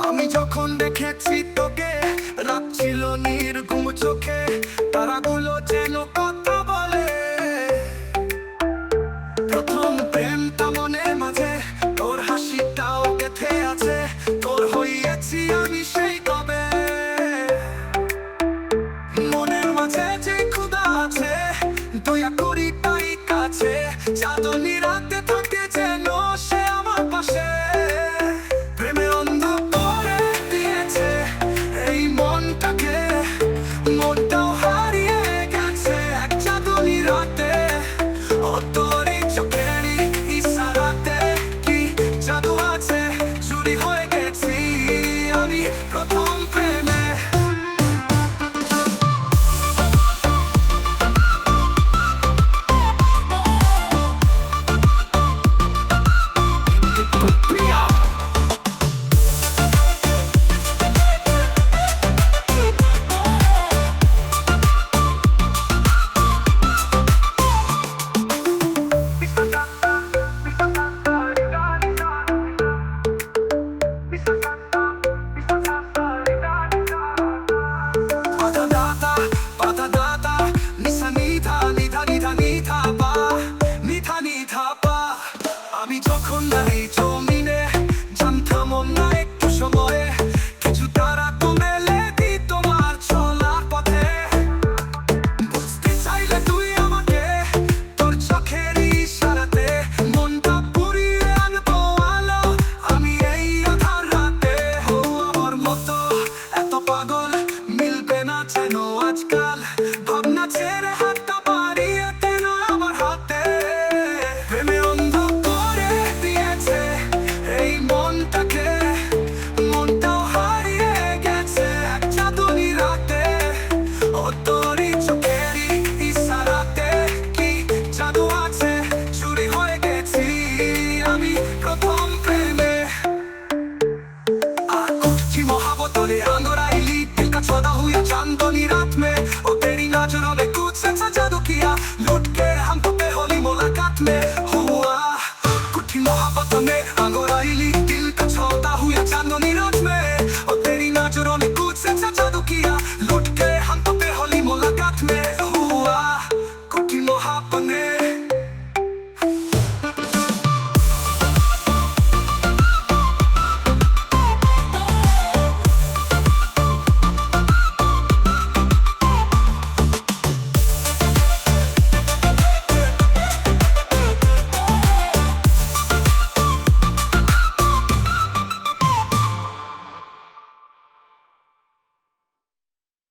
আমি যখন দেখেছি তোকে, রাত ছিল নির্ঘুম চোখে, তারাগুলো যেন কথা বলে। প্রথম প্রেমটা মনের মাঝে, তোর হাসিটাও গেথে আছে, তোর হইয়াছি আমি সেই কবে। মনের মাঝে যে ক্ষুধা আছে, দয়া করি তাই কাছে, চাঁদনি রাতে থাকে যেন সে আমার পাশে। প্রেমে অন্ধ করে দিয়েছে এই মনটাকে, মনটাও হারিয়ে গেছে এক চাঁদনি রাতে। ও তোরই চোখেরই ইশারাতে কি জাদু আছে, চুরি হয়ে গেছি আমি প্রথম প্রেমে। আমি যখন নাই